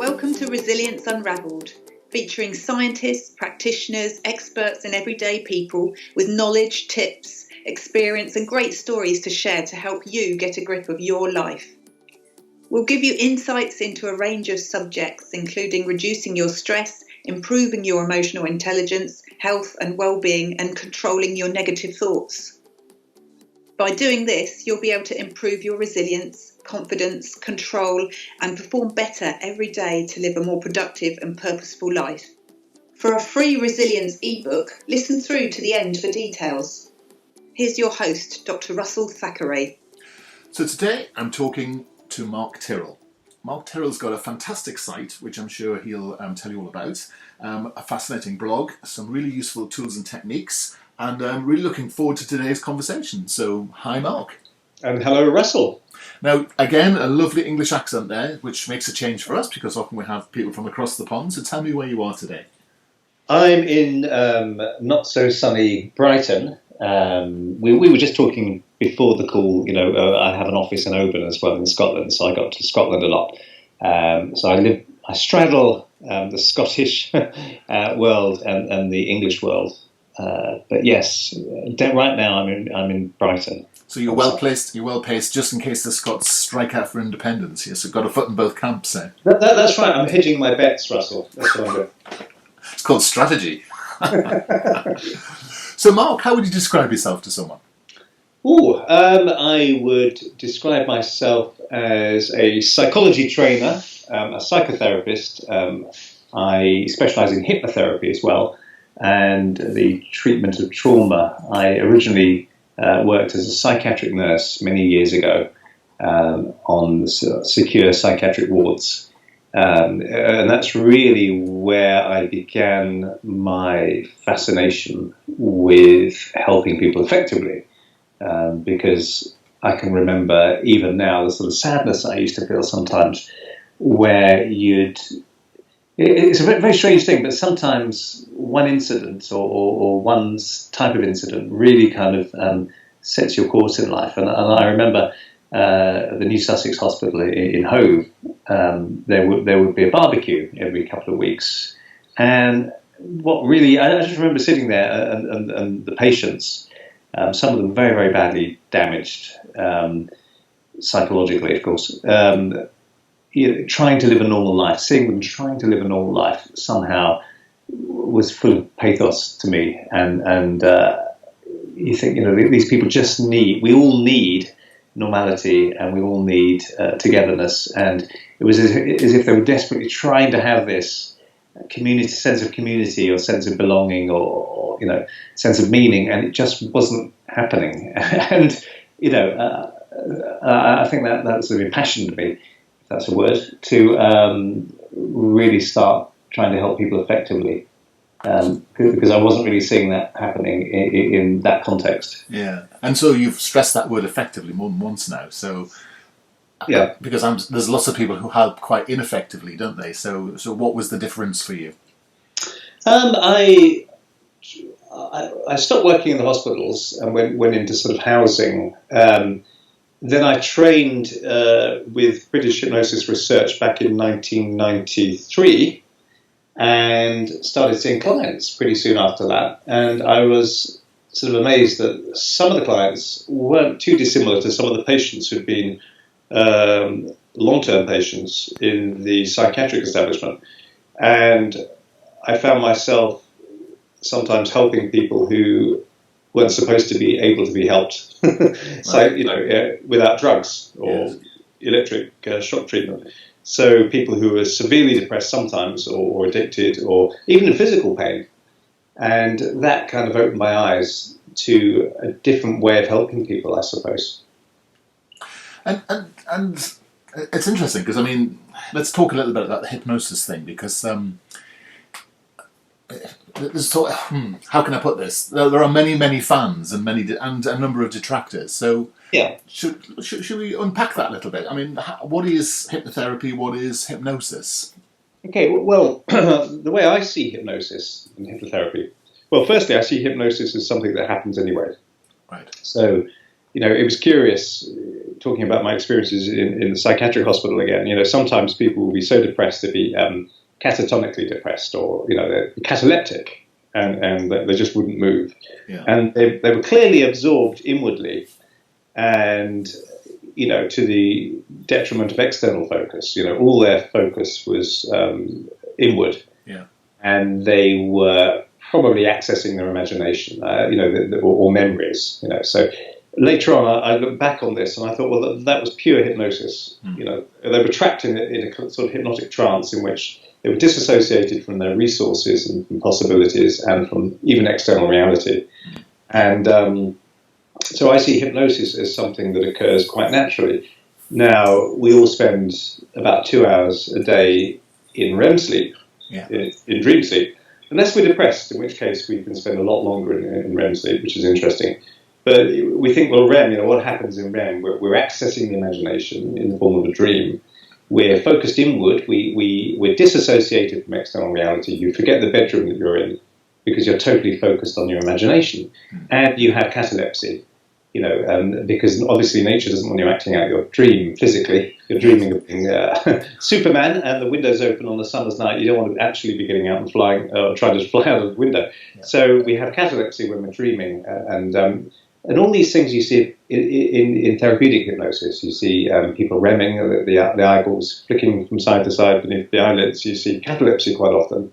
Welcome to Resilience Unravelled, featuring scientists, practitioners, experts and everyday people with knowledge, tips, experience and great stories to share to help you get a grip of your life. We'll give you insights into a range of subjects, including reducing your stress, improving your emotional intelligence, health and well-being, and controlling your negative thoughts. By doing this, you'll be able to improve your resilience, confidence, control, and perform better every day to live a more productive and purposeful life. For a free resilience ebook, listen through to the end for details. Here's your host, Dr. Russell Thackeray. So today I'm talking to Mark Tyrrell. Mark Tyrrell's got a fantastic site, which I'm sure he'll tell you all about, a fascinating blog, some really useful tools and techniques, and I'm really looking forward to today's conversation. So, hi Mark. And hello Russell. Now, again, a lovely English accent there, which makes a change for us because often we have people from across the pond. So tell me where you are today. I'm in not so sunny Brighton. We were just talking before the call, I have an office in Oban as well in Scotland, so I got to Scotland a lot. So I straddle the Scottish world and the English world. But yes, right now I'm in Brighton. So you're well placed. You're well paced, just in case the Scots strike out for independence. Yes, you've got a foot in both camps. That's right. I'm hedging my bets, Russell. That's what I'm doing. It's called strategy. So, Mark, how would you describe yourself to someone? I would describe myself as a psychology trainer, a psychotherapist. I specialise in hypnotherapy as well, and the treatment of trauma. I originally worked as a psychiatric nurse many years ago on secure psychiatric wards. And that's really where I began my fascination with helping people effectively. Because I can remember even now the sort of sadness I used to feel sometimes where it's a very strange thing, but sometimes one incident or one type of incident really kind of sets your course in life. And I remember at the New Sussex Hospital in Hove, there would be a barbecue every couple of weeks. And I just remember sitting there and the patients, some of them very, very badly damaged, psychologically, of course, trying to live a normal life, seeing them trying to live a normal life somehow was full of pathos to me. And you think, these people we all need normality and we all need togetherness. And it was as if they were desperately trying to have this sense of community or sense of belonging or sense of meaning, and it just wasn't happening. And I think that sort of impassioned me, if that's a word, to really start trying to help people effectively, because I wasn't really seeing that happening in that context. Yeah, and so you've stressed that word effectively more than once now. So yeah, because there's lots of people who help quite ineffectively, don't they? So what was the difference for you? I stopped working in the hospitals and went into sort of housing. Then I trained with British Hypnosis Research back in 1993 and started seeing clients pretty soon after that. And I was sort of amazed that some of the clients weren't too dissimilar to some of the patients who'd been long-term patients in the psychiatric establishment. And I found myself sometimes helping people who weren't supposed to be able to be helped, without drugs or electric shock treatment. So people who were severely depressed sometimes or addicted or even in physical pain. And that kind of opened my eyes to a different way of helping people, I suppose. And it's interesting because, let's talk a little bit about the hypnosis thing because how can I put this? There are many fans and a number of detractors. So yeah, should we unpack that a little bit? What is hypnotherapy? What is hypnosis? Okay, well, the way I see hypnosis and hypnotherapy, well, firstly, I see hypnosis as something that happens anyway. Right. So it was curious talking about my experiences in the psychiatric hospital again. Sometimes people will be so depressed to be catatonically depressed, or they're cataleptic, and they just wouldn't move. Yeah. And they were clearly absorbed inwardly, and to the detriment of external focus. All their focus was inward. Yeah. And they were probably accessing their imagination, or memories. So later on, I looked back on this and I thought, well, that was pure hypnosis. They were trapped in a sort of hypnotic trance in which they were disassociated from their resources and from possibilities and from even external reality. And so I see hypnosis as something that occurs quite naturally. Now, we all spend about 2 hours a day in REM sleep, in dream sleep, unless we're depressed, in which case we can spend a lot longer in REM sleep, which is interesting. But we think, well, REM, what happens in REM? We're accessing the imagination in the form of a dream. We're focused inward. We're disassociated from external reality. You forget the bedroom that you're in because you're totally focused on your imagination. And you have catalepsy, because obviously nature doesn't want you acting out your dream physically. You're dreaming of being Superman and the window's open on a summer's night. You don't want to actually be getting out and flying, trying to fly out of the window. Yeah. So we have catalepsy when we're dreaming. And all these things you see in therapeutic hypnosis. You see people remming, the eyeballs flicking from side to side beneath the eyelids. You see catalepsy quite often.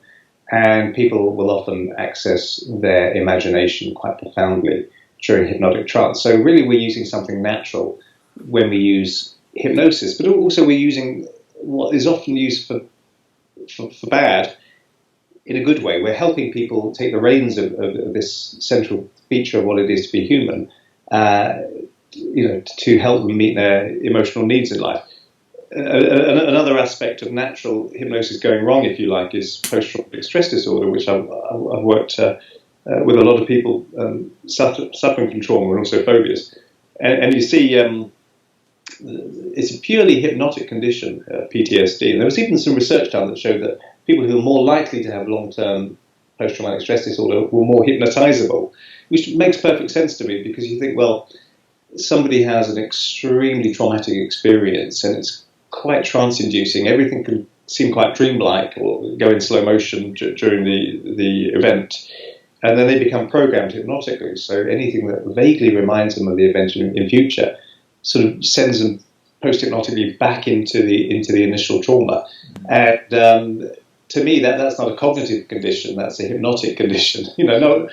And people will often access their imagination quite profoundly during hypnotic trance. So really we're using something natural when we use hypnosis, but also we're using what is often used for bad in a good way. We're helping people take the reins of this central feature of what it is to be human, to help them meet their emotional needs in life. Another aspect of natural hypnosis going wrong, if you like, is post-traumatic stress disorder, which I've worked with a lot of people suffering from trauma and also phobias. And you see, it's a purely hypnotic condition, PTSD. And there was even some research done that showed that people who are more likely to have long-term post-traumatic stress disorder were more hypnotizable, which makes perfect sense to me, because you think, well, somebody has an extremely traumatic experience and it's quite trance-inducing. Everything can seem quite dreamlike or go in slow motion during the event. And then they become programmed hypnotically. So anything that vaguely reminds them of the event in future sort of sends them post-hypnotically back into the initial trauma. And to me, that's not a cognitive condition. That's a hypnotic condition. No,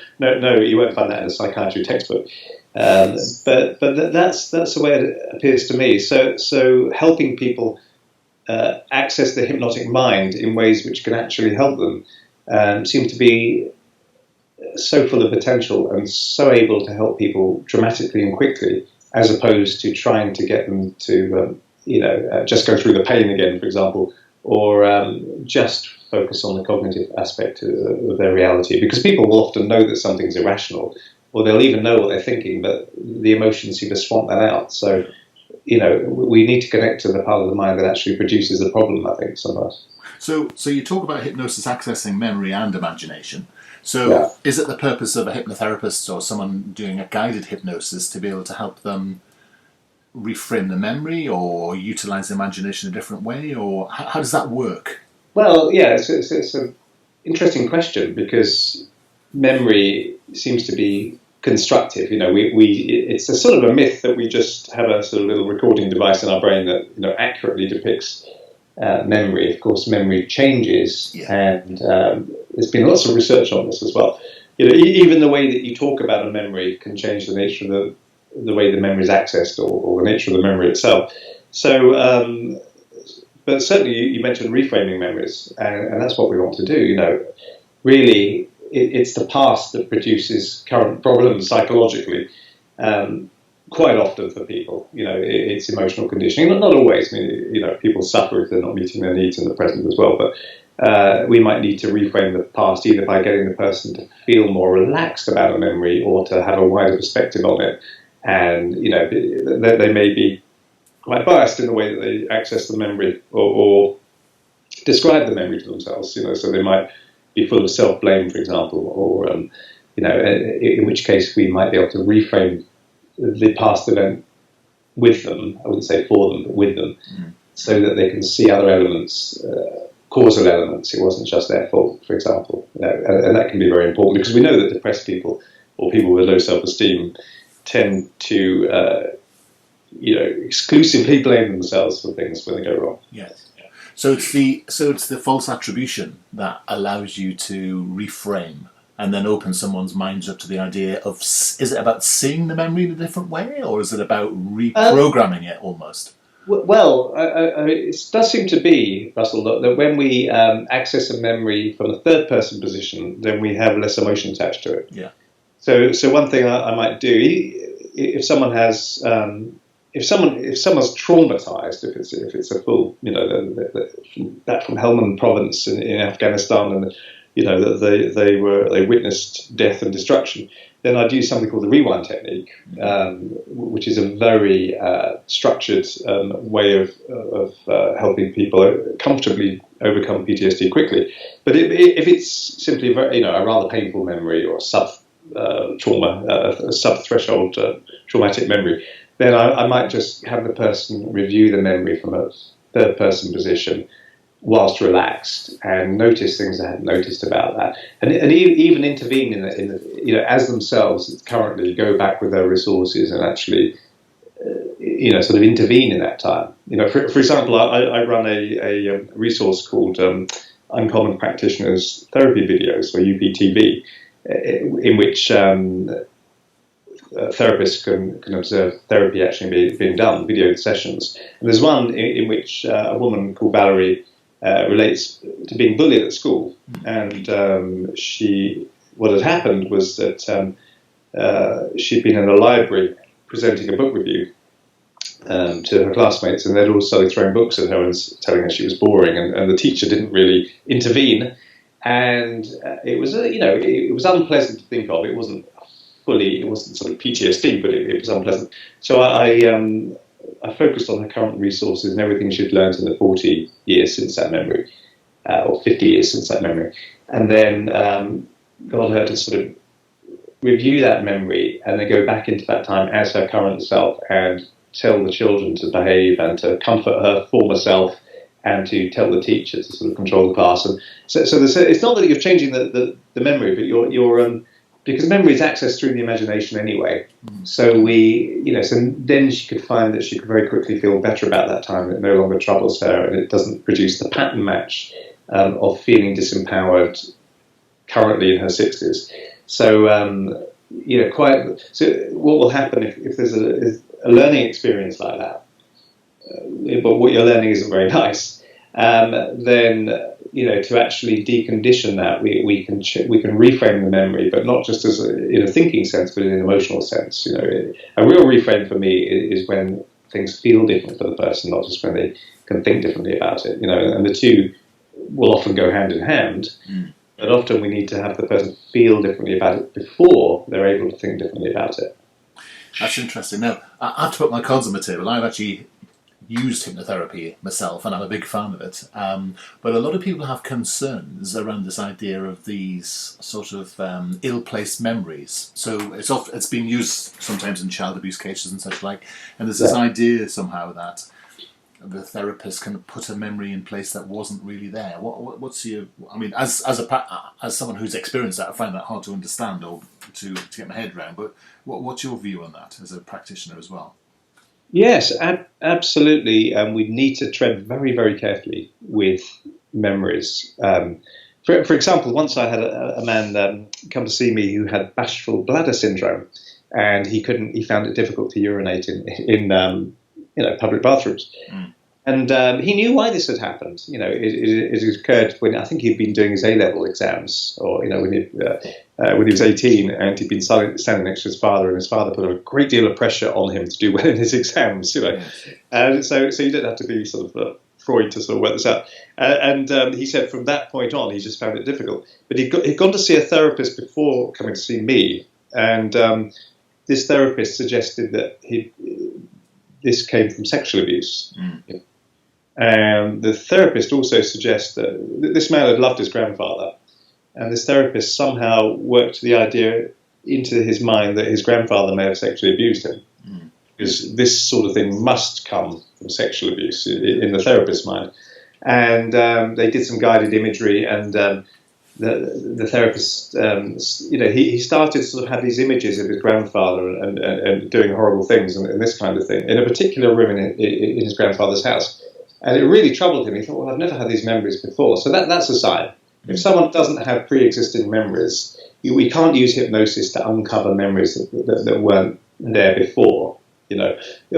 you won't find that in a psychiatry textbook. But that's the way it appears to me. So helping people access the hypnotic mind in ways which can actually help them seem to be so full of potential and so able to help people dramatically and quickly, as opposed to trying to get them to just go through the pain again, for example, or just focus on the cognitive aspect of their reality. Because people will often know that something's irrational, or they'll even know what they're thinking, but the emotions seem to swamp that out. So, we need to connect to the part of the mind that actually produces the problem, I think, sometimes. So you talk about hypnosis accessing memory and imagination. So is it the purpose of a hypnotherapist or someone doing a guided hypnosis to be able to help them reframe the memory or utilize the imagination in a different way, or how does that work? Well, yeah, it's an interesting question, because memory seems to be constructive. It's a sort of a myth that we just have a sort of little recording device in our brain that accurately depicts memory. Of course, memory changes, and there's been lots of research on this as well. Even the way that you talk about a memory can change the nature of the way the memory is accessed, or the nature of the memory itself. So, but certainly you mentioned reframing memories, and that's what we want to do. Really, it's the past that produces current problems psychologically. Quite often for people, it's emotional conditioning. Not always. I mean, people suffer if they're not meeting their needs in the present as well. But we might need to reframe the past, either by getting the person to feel more relaxed about a memory, or to have a wider perspective on it. And they may be quite biased in the way that they access the memory, or describe the memory to themselves. So they might be full of self-blame, for example, or in which case we might be able to reframe the past event with them. I wouldn't say for them, but with them, so that they can see other elements, causal elements. It wasn't just their fault, for example. And that can be very important, because we know that depressed people or people with low self-esteem tend to exclusively blame themselves for things when they go wrong. Yes. So it's the false attribution that allows you to reframe and then open someone's minds up to the idea of, is it about seeing the memory in a different way, or is it about reprogramming it almost? Well, it does seem to be, Russell, that when we access a memory from a third-person position, then we have less emotion attached to it. Yeah. So one thing I might do, if someone has, if someone's traumatized, if it's a full, that from Helmand Province in Afghanistan, and they witnessed death and destruction, then I'd use something called the rewind technique, which is a very structured way of helping people comfortably overcome PTSD quickly. But if it's simply a rather painful memory or a sub-threshold traumatic memory, then I might just have the person review the memory from a third-person position whilst relaxed, and notice things I hadn't noticed about that, and even intervene in the as themselves currently go back with their resources and actually sort of intervene in that time. For example, I run a resource called Uncommon Practitioners Therapy Videos, or UPTV, in which therapists can observe therapy actually being done, video sessions. And there's one in which a woman called Valerie relates to being bullied at school, and what had happened was that she'd been in a library presenting a book review to her classmates, and they'd all started throwing books at her and telling her she was boring, and the teacher didn't really intervene, and it was unpleasant to think of. It wasn't sort of PTSD, but it was unpleasant. So I focused on her current resources and everything she'd learned in the 40 years since that memory, or 50 years since that memory, and then got her to sort of review that memory and then go back into that time as her current self and tell the children to behave and to comfort her former self and to tell the teacher to sort of control the class. And so it's not that you're changing the memory, but you're because memory is accessed through the imagination anyway. So so then she could find that she could very quickly feel better about that time. It no longer troubles her, and it doesn't produce the pattern match of feeling disempowered currently in her 60s. So so what will happen if there's a learning experience like that, but what you're learning isn't very nice, then to actually decondition that, we can reframe the memory, but not just as in a thinking sense, but in an emotional sense. A real reframe for me is when things feel different for the person, not just when they can think differently about it. And the two will often go hand in hand. But often we need to have the person feel differently about it before they're able to think differently about it. That's interesting. Now, I have to put my cards on the table. I've actually used hypnotherapy myself, and I'm a big fan of it. But a lot of people have concerns around this idea of these sort of ill-placed memories. So it's been used sometimes in child abuse cases and such like. And there's this idea somehow that the therapist can put a memory in place that wasn't really there. What's your? I mean, as someone who's experienced that, I find that hard to understand or to get my head around. But what's your view on that as a practitioner as well? Yes, absolutely. We need to tread very, very carefully with memories. For example, once I had a man come to see me who had bashful bladder syndrome, and he found it difficult to urinate in public bathrooms. And he knew why this had happened. It occurred when I think he'd been doing his A-level exams, or when he was 18, and he'd been standing next to his father, and his father put a great deal of pressure on him to do well in his exams. And so you don't have to be sort of Freud to sort of work this out. And he said from that point on, he just found it difficult. But he'd gone to see a therapist before coming to see me, and this therapist suggested that this came from sexual abuse. And the therapist also suggests that this man had loved his grandfather, and this therapist somehow worked the idea into his mind that his grandfather may have sexually abused him. Because this sort of thing must come from sexual abuse in the therapist's mind. And they did some guided imagery, and the therapist, he started to sort of have these images of his grandfather and doing horrible things and this kind of thing in a particular room in his grandfather's house. And it really troubled him. He thought, well, I've never had these memories before. So that's a sign. If someone doesn't have pre-existing memories, we can't use hypnosis to uncover memories that weren't there before. A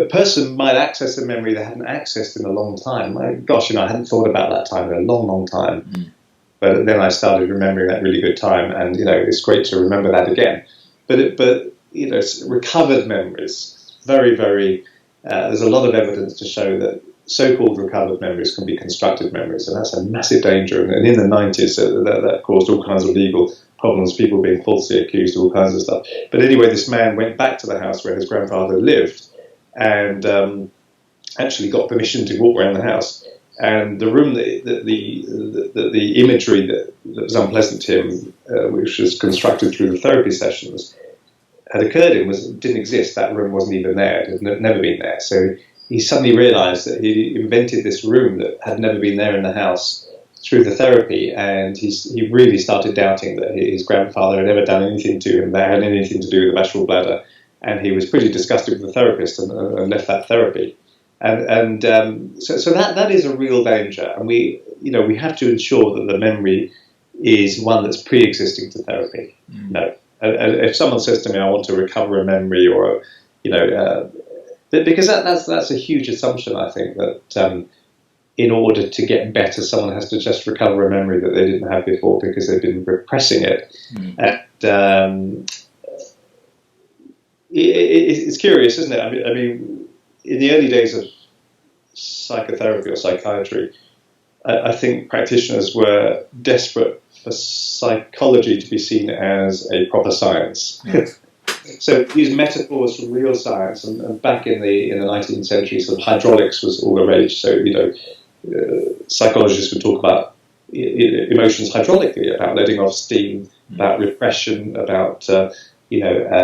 person might access a memory they hadn't accessed in a long time. Gosh, I hadn't thought about that time in a long, long time. But then I started remembering that really good time, and it's great to remember that again. But recovered memories, very, very. There's a lot of evidence to show that so-called recovered memories can be constructed memories, and that's a massive danger. And in the 90s, that caused all kinds of legal problems, people being falsely accused, all kinds of stuff. But anyway, this man went back to the house where his grandfather lived and actually got permission to walk around the house. And the room, the imagery that was unpleasant to him, which was constructed through the therapy sessions, had occurred in didn't exist. That room wasn't even there. It had never been there. So he suddenly realized that he invented this room that had never been there in the house through the therapy, and he really started doubting that his grandfather had ever done anything to him that had anything to do with the menstrual bladder, and he was pretty disgusted with the therapist and left that therapy. So that is a real danger, and we have to ensure that the memory is one that's pre-existing to therapy. If someone says to me, "I want to recover a memory," or because that's a huge assumption, I think, that in order to get better, someone has to just recover a memory that they didn't have before because they've been repressing it. And it's curious, isn't it? I mean, in the early days of psychotherapy or psychiatry, I think practitioners were desperate for psychology to be seen as a proper science. Yes. So use metaphors from real science, and back in the 19th century, sort of hydraulics was all the rage. So psychologists would talk about emotions hydraulically, about letting off steam, about repression, about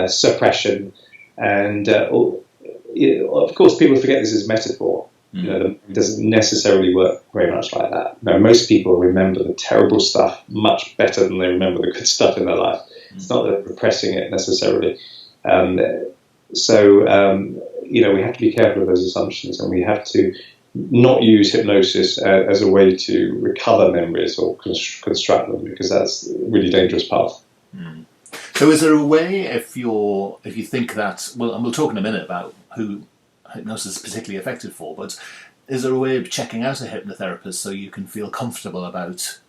suppression, and of course people forget this is metaphor. It doesn't necessarily work very much like that. Now, most people remember the terrible stuff much better than they remember the good stuff in their life. It's not that they're repressing it necessarily. We have to be careful of those assumptions, and we have to not use hypnosis as a way to recover memories or construct them, because that's a really dangerous path. So is there a way, if you think that, well, and we'll talk in a minute about who hypnosis is particularly effective for, but is there a way of checking out a hypnotherapist so you can feel comfortable about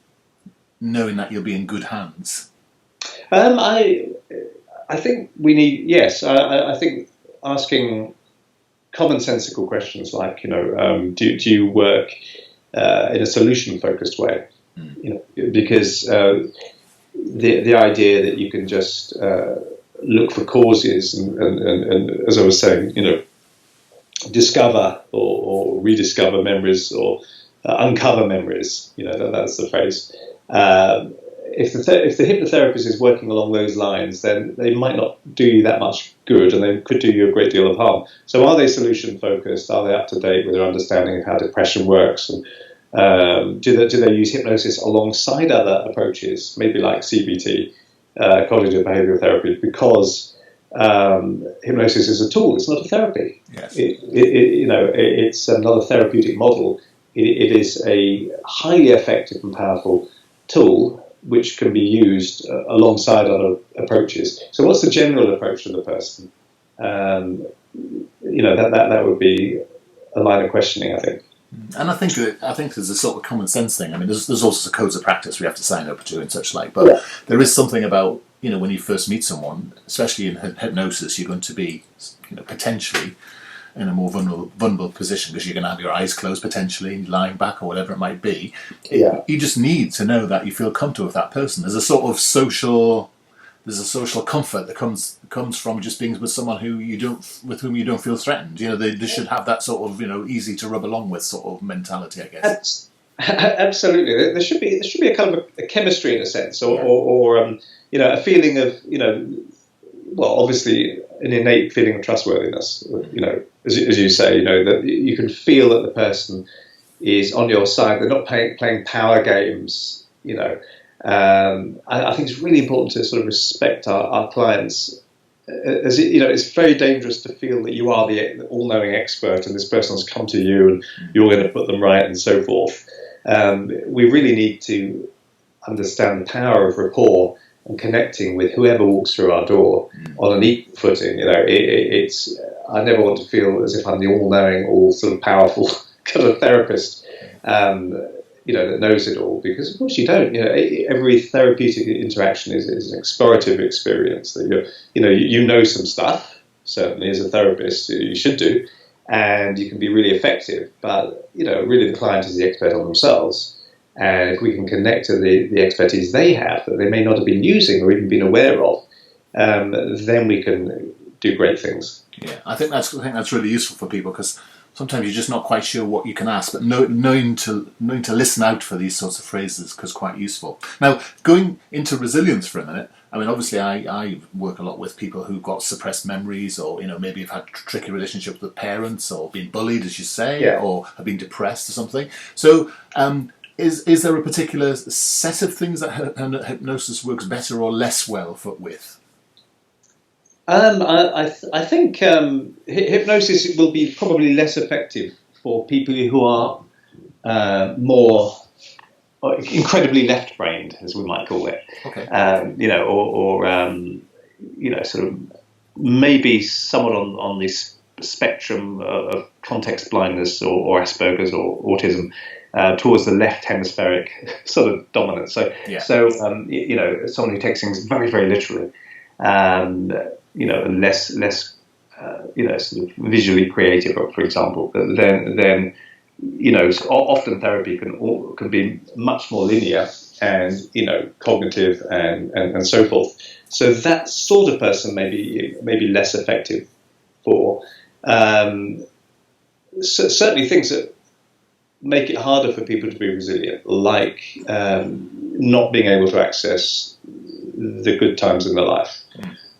knowing that you'll be in good hands? I think we need, yes, I think asking commonsensical questions like, do you work in a solution-focused way? Because the idea that you can just look for causes and as I was saying, discover or rediscover memories or uncover memories, that's the phrase. If the hypnotherapist is working along those lines, then they might not do you that much good, and they could do you a great deal of harm. So are they solution focused? Are they up to date with their understanding of how depression works? And do they use hypnosis alongside other approaches, maybe like CBT, cognitive behavioral therapy, because hypnosis is a tool, it's not a therapy. Yes. It's another therapeutic model. It is a highly effective and powerful tool which can be used alongside other approaches. So what's the general approach to the person? That would be a line of questioning, I think. And I think there's a sort of common sense thing. I mean, there's also codes of practice we have to sign up to and such like. But there is something about, when you first meet someone, especially in hypnosis, you're going to be, potentially in a more vulnerable position because you're going to have your eyes closed, potentially lying back or whatever it might be. You just need to know that you feel comfortable with that person. There's a sort of social comfort that comes from just being with someone with whom you don't feel threatened. They should have that sort of easy to rub along with sort of mentality, I guess. Absolutely, there should be a kind of a chemistry in a sense, or a feeling of well, obviously an innate feeling of trustworthiness. As you say, that you can feel that the person is on your side. They're not playing power games. I think it's really important to sort of respect our clients. It's very dangerous to feel that you are the all-knowing expert and this person's come to you and you're going to put them right and so forth. We really need to understand the power of rapport and connecting with whoever walks through our door on an equal footing. I never want to feel as if I'm the all-knowing, all sort of powerful kind of therapist, that knows it all, because of course you don't. Every therapeutic interaction is an explorative experience. That you know some stuff, certainly as a therapist you should do, and you can be really effective. But really the client is the expert on themselves. And if we can connect to the expertise they have that they may not have been using or even been aware of, then we can do great things. Yeah, I think that's really useful for people, because sometimes you're just not quite sure what you can ask, but knowing to listen out for these sorts of phrases is quite useful. Now, going into resilience for a minute, I mean, obviously I work a lot with people who've got suppressed memories, or maybe have had tricky relationships with parents, or been bullied, as you say, or have been depressed or something. So, is there a particular set of things that hypnosis works better or less well with? I think hypnosis will be probably less effective for people who are more incredibly left-brained, as we might call it. Okay. Sort of maybe somewhat on this spectrum of context blindness or Asperger's or autism. Towards the left hemispheric sort of dominance. So someone who takes things very, very literally, less sort of visually creative, for example. But then often therapy can be much more linear and cognitive and so forth. So that sort of person may be less effective for certainly things that make it harder for people to be resilient, like not being able to access the good times in their life,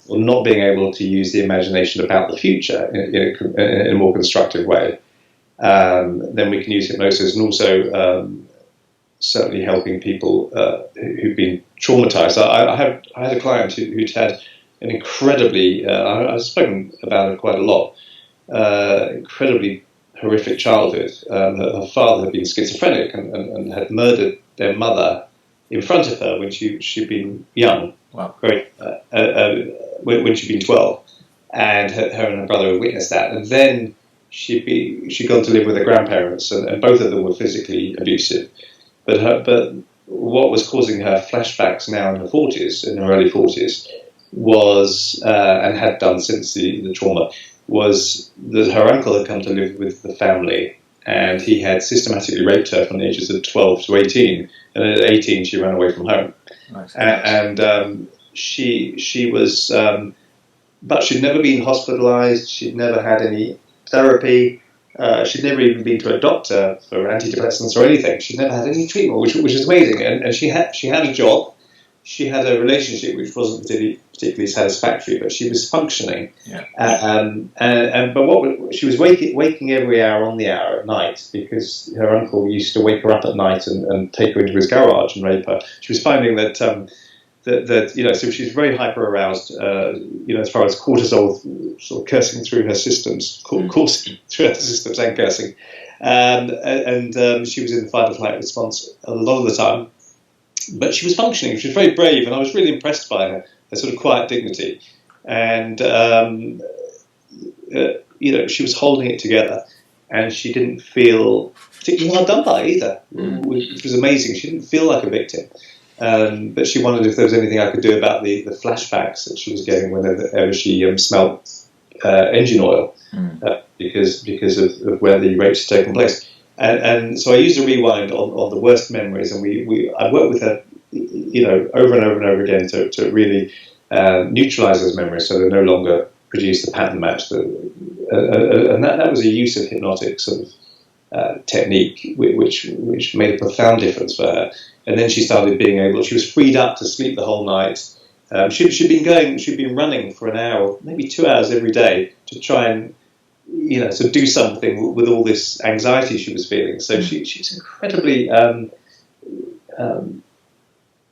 or not being able to use the imagination about the future in a more constructive way. Then we can use hypnosis, and also certainly helping people who've been traumatized. I had a client who'd had an incredibly, I've spoken about it quite a lot, incredibly horrific childhood. Her father had been schizophrenic and had murdered their mother in front of her when she'd been young. Wow. When she'd been 12, and her and her brother had witnessed that, and then she'd gone to live with her grandparents, and both of them were physically abusive. But what was causing her flashbacks now in her early 40s, was and had done since the trauma, was that her uncle had come to live with the family, and he had systematically raped her from the ages of 12 to 18, and at 18 she ran away from home. Nice. And she was, but she'd never been hospitalised, she'd never had any therapy, she'd never even been to a doctor for antidepressants or anything. She'd never had any treatment, which is amazing. And she had a job, she had a relationship which wasn't particularly satisfactory, but she was functioning. Yeah. But she was waking every hour on the hour at night, because her uncle used to wake her up at night and take her into his garage and rape her. She was finding that so she was very hyper aroused, as far as cortisol sort of coursing through her systems, coursing through her systems and cursing, and she was in the fight or flight response a lot of the time. But she was functioning. She was very brave, and I was really impressed by her sort of quiet dignity. And she was holding it together, and she didn't feel particularly hard done by either, which was amazing. She didn't feel like a victim. But she wondered if there was anything I could do about the flashbacks that she was getting whenever she smelled engine oil, because of where the rapes had taken place. And so I used a rewind on the worst memories, and I worked with her, over and over and over again to really neutralise those memories, so they no longer produce the pattern match. And that was a use of hypnotic sort of technique, which made a profound difference for her. And then she started she was freed up to sleep the whole night. She'd been running for an hour, maybe 2 hours every day to try and, to do something with all this anxiety she was feeling. So she's incredibly,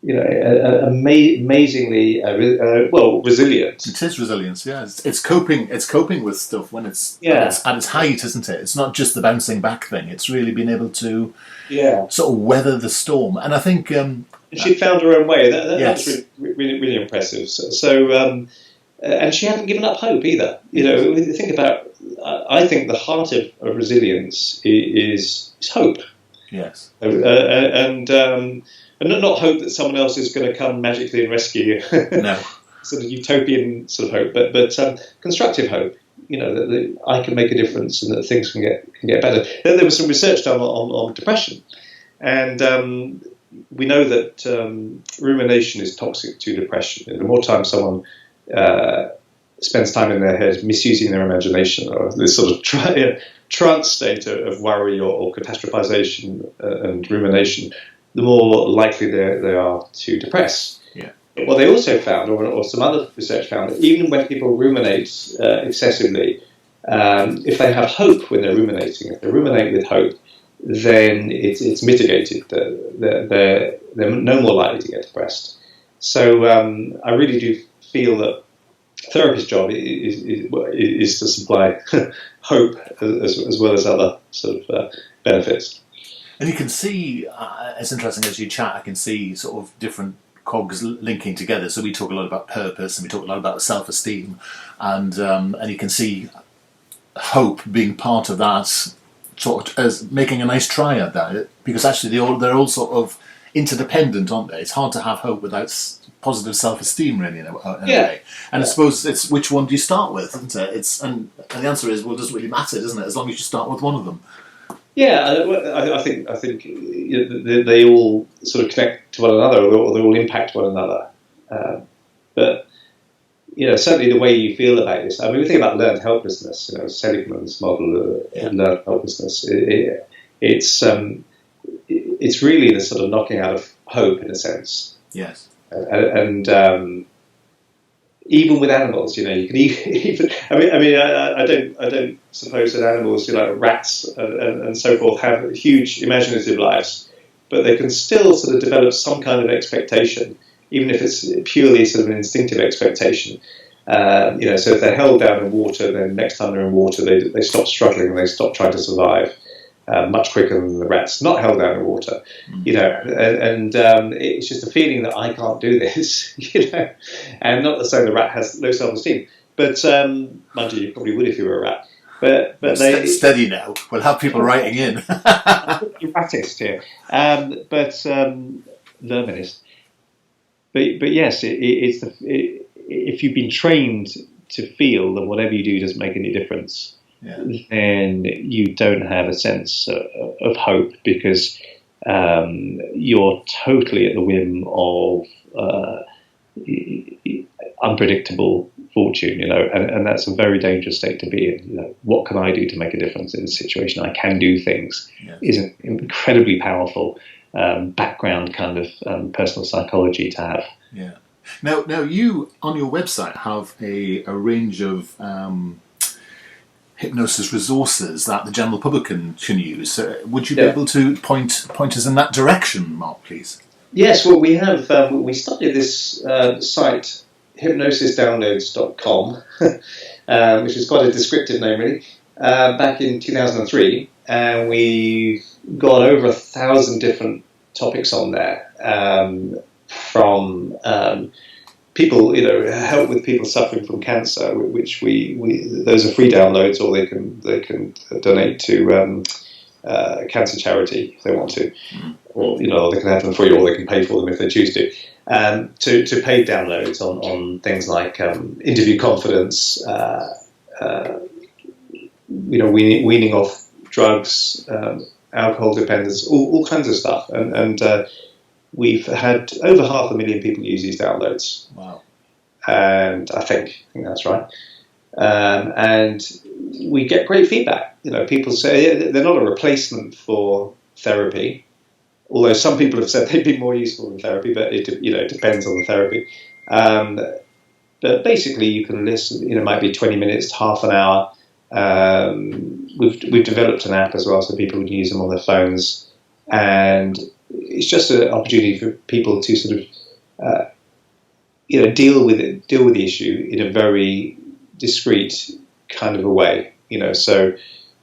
amazingly resilient. It is resilience, yeah. It's coping with stuff when it's at its height, isn't it? It's not just the bouncing back thing. It's really been able to sort of weather the storm. And I think she found her own way. Yes. That's really, really impressive. So and she hadn't given up hope either. Think about. I think the heart of resilience is hope. Yes. And not hope that someone else is going to come magically and rescue you. No. Sort of utopian sort of hope, but constructive hope. That I can make a difference and that things can get better. There was some research done on depression, and we know that rumination is toxic to depression. The more time someone spends time in their head misusing their imagination, or this sort of trance state of worry or catastrophization and rumination, the more likely they are to depress. Yeah. But what they also found, or some other research found, that even when people ruminate excessively, if they have hope when they're ruminating, if they ruminate with hope, then it's mitigated. They're no more likely to get depressed. So I really do feel that therapist's job is to supply hope as well as other sort of benefits. And you can see, it's interesting as you chat, I can see sort of different cogs linking together. So we talk a lot about purpose and we talk a lot about self-esteem, and you can see hope being part of that, sort of as making a nice triad there, because actually they're all sort of interdependent, aren't they? It's hard to have hope without positive self-esteem, really, in a way. And I suppose it's which one do you start with, isn't it? And the answer is, well, it doesn't really matter, doesn't it? As long as you start with one of them. Yeah, I think they all sort of connect to one another, or they all impact one another. But certainly the way you feel about this. I mean, we think about learned helplessness. Seligman's model of learned helplessness. It's really the sort of knocking out of hope in a sense. Yes. And even with animals, you can even. I don't suppose that animals, rats and so forth, have huge imaginative lives, but they can still sort of develop some kind of expectation, even if it's purely sort of an instinctive expectation. So if they're held down in water, then next time they're in water, they stop struggling and they stop trying to survive. Much quicker than the rats not held down in water, and it's just a feeling that I can't do this, and not to say the rat has low self-esteem, but mind you probably would if you were a rat. But they steady now. We'll have people writing in. You're ratist here, but verminist. But yes, if you've been trained to feel that whatever you do doesn't make any difference. Yeah. Then you don't have a sense of hope, because you're totally at the whim of unpredictable fortune, and that's a very dangerous state to be in. What can I do to make a difference in this situation? I can do things. Yes. Is an incredibly powerful background kind of personal psychology to have. Yeah. Now you on your website have a range of hypnosis resources that the general public can use. Would you be able to point us in that direction, Mark, please? Yes, well, we have. We started this site, hypnosisdownloads.com, which is quite a descriptive name, really, back in 2003, and we've got over 1,000 different topics on there, from people, help with people suffering from cancer, which we those are free downloads, or they can donate to cancer charity if they want to, or they can have them free, or they can pay for them if they choose to. To paid downloads on things like interview confidence, weaning off drugs, alcohol dependence, all kinds of stuff, and we've had over 500,000 people use these downloads. Wow. And I think that's right. And we get great feedback. People say they're not a replacement for therapy, although some people have said they'd be more useful than therapy, but it depends on the therapy. But basically, you can listen. It might be 20 minutes, half an hour. We've developed an app as well, so people can use them on their phones, and it's just an opportunity for people to sort of deal with the issue in a very discreet kind of a way. So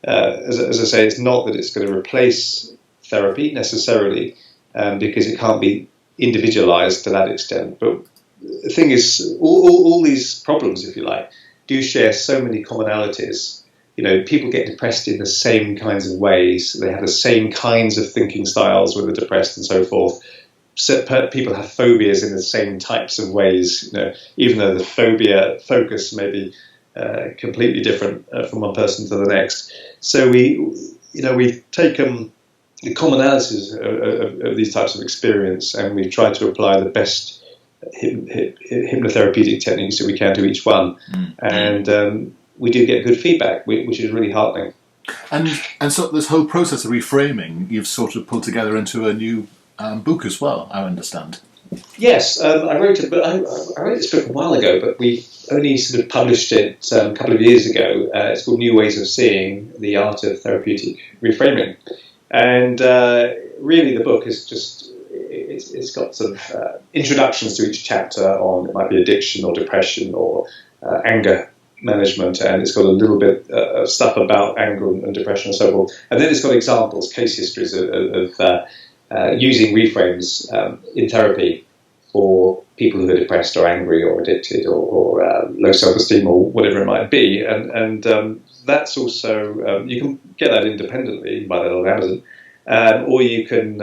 as I say, it's not that it's going to replace therapy necessarily, because it can't be individualized to that extent. But the thing is, all these problems, if you like, do share so many commonalities. People get depressed in the same kinds of ways. They have the same kinds of thinking styles when they're depressed and so forth. So people have phobias in the same types of ways, even though the phobia focus may be completely different from one person to the next. So we've taken the commonalities of these types of experience, and we've tried to apply the best hypnotherapeutic techniques that we can to each one. And we do get good feedback, which is really heartening. And so this whole process of reframing, you've sort of pulled together into a new book as well, I understand. Yes, I wrote it, but I wrote this book a while ago, but we only sort of published it a couple of years ago. It's called New Ways of Seeing: The Art of Therapeutic Reframing. And really the book is just, it's got sort of introductions to each chapter on, it might be addiction or depression or anger management, and it's got a little bit of stuff about anger and depression and so forth. And then it's got examples, case histories of using reframes in therapy for people who are depressed or angry or addicted or low self-esteem or whatever it might be. And that's also, you can get that independently, you can buy that on Amazon, or you can,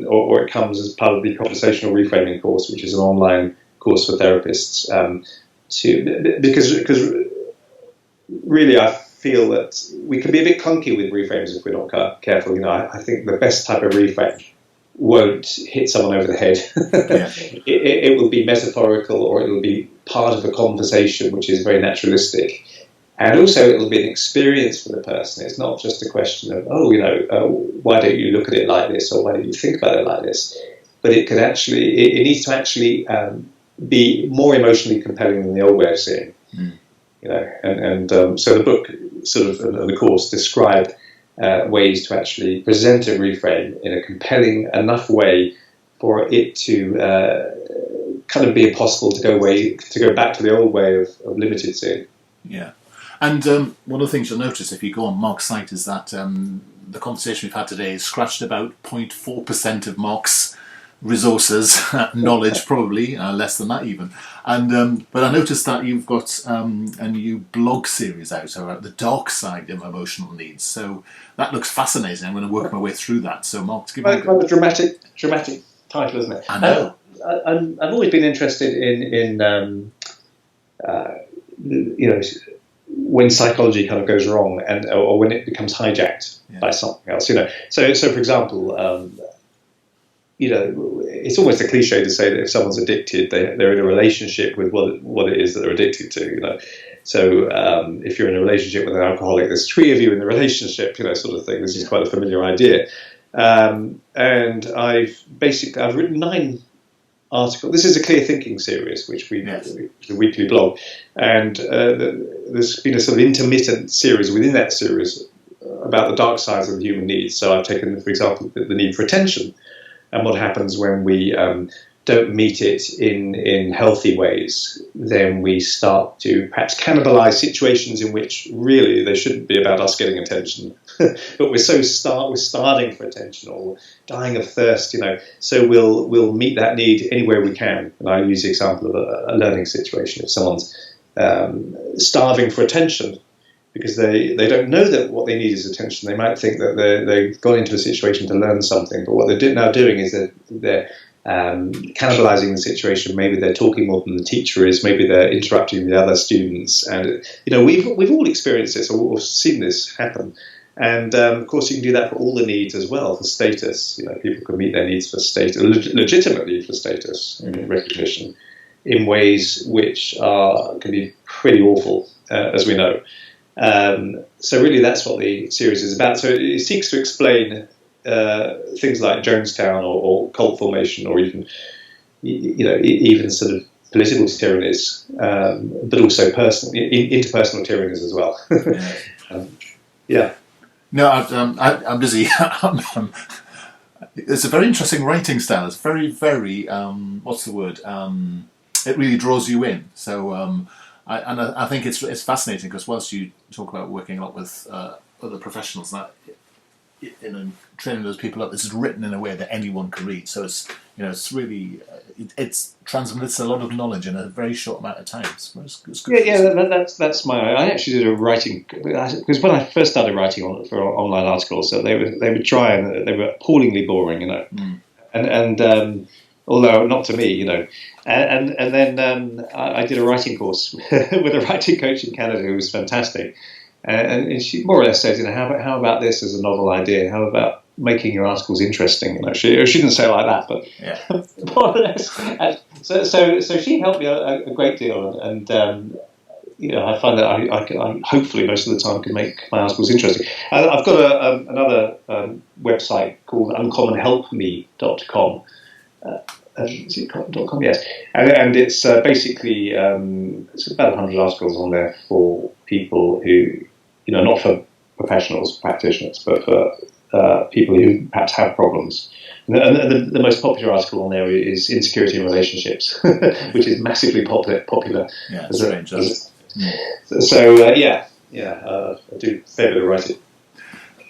or it comes as part of the conversational reframing course, which is an online course for therapists. Because really I feel that we can be a bit clunky with reframes if we're not careful. I think the best type of reframe won't hit someone over the head. It will be metaphorical, or it will be part of a conversation which is very naturalistic. And also it will be an experience for the person. It's not just a question of, why don't you look at it like this, or why don't you think about it like this? But it could actually, it needs to actually be more emotionally compelling than the old way of seeing. So the book sort of, and the course describe ways to actually present a reframe in a compelling enough way for it to kind of be impossible to go back to the old way of limited seeing. Yeah. And one of the things you'll notice if you go on Mark's site is that the conversation we've had today has scratched about 0.4% of Mark's resources, knowledge probably, less than that even. And but I noticed that you've got a new blog series out about the dark side of emotional needs. So that looks fascinating. I'm going to work my way through that. So Mark, to give me a dramatic title, isn't it? I know. I've always been interested in when psychology kind of goes wrong, or when it becomes hijacked by something else. So for example. It's almost a cliche to say that if someone's addicted, they're in a relationship with what it is that they're addicted to. So if you're in a relationship with an alcoholic, there's three of you in the relationship, sort of thing. This is quite a familiar idea. And I've written 9 articles. This is a clear thinking series, which the weekly blog, and there's been a sort of intermittent series within that series about the dark sides of the human needs. So I've taken, for example, the need for attention. And what happens when we don't meet it in healthy ways, then we start to perhaps cannibalize situations in which really they shouldn't be about us getting attention. But we're starving for attention or dying of thirst, so we'll meet that need anywhere we can. And I use the example of a learning situation. If someone's starving for attention, because they don't know that what they need is attention. They might think that they've gone into a situation to learn something, but what they're now doing is they're cannibalizing the situation. Maybe they're talking more than the teacher is. Maybe they're interrupting the other students. And we've all experienced this or seen this happen. And of course, you can do that for all the needs as well, for status. People can meet their needs for status, legitimately for status and recognition, in ways which can be pretty awful, as we know. So really that's what the series is about. So it seeks to explain things like Jonestown or cult formation, or even even sort of political tyrannies, but also interpersonal tyrannies as well. Yeah. No, I'm busy. It's a very interesting writing style. It's very, very, what's the word? It really draws you in. So, I think it's fascinating because whilst you talk about working a lot with other professionals, and training those people up, this is written in a way that anyone can read. So it's really it transmits a lot of knowledge in a very short amount of time. It's good. That's my. I actually did a writing because when I first started writing for online articles, so they would try and they were appallingly boring, and although not to me, and then I did a writing course with a writing coach in Canada who was fantastic. And she more or less said, how about this as a novel idea? How about making your articles interesting? She didn't say it like that, but more or less. So she helped me a great deal, and I find that I hopefully most of the time can make my articles interesting. I've got another website called uncommonhelpme.com. Is it .com? Yes, and it's basically it's about 100 articles on there for people who, not for professionals, practitioners, but for people who perhaps have problems. And the most popular article on there is insecurity in relationships, which is massively popular. Yeah, it's strange. So I do a fair bit of writing.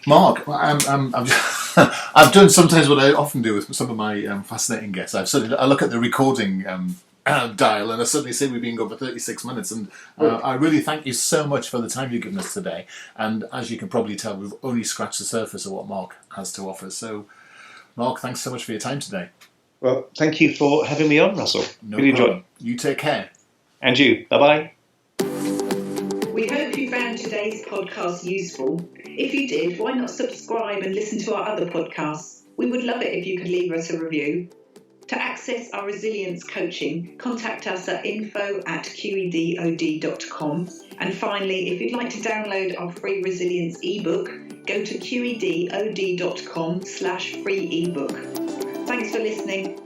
Mark, I've done sometimes what I often do with some of my fascinating guests. I look at the recording dial and I suddenly say we've been going for 36 minutes, and I really thank you so much for the time you've given us today. And as you can probably tell, we've only scratched the surface of what Mark has to offer. So, Mark, thanks so much for your time today. Well, thank you for having me on, Russell. No really problem. Enjoyed. You take care. And you. Bye-bye. We hope you found today's podcast useful. If you did, why not subscribe and listen to our other podcasts? We would love it if you could leave us a review. To access our resilience coaching, contact us at info@qedod.com. And finally, if you'd like to download our free resilience ebook, go to qedod.com/free ebook. Thanks for listening.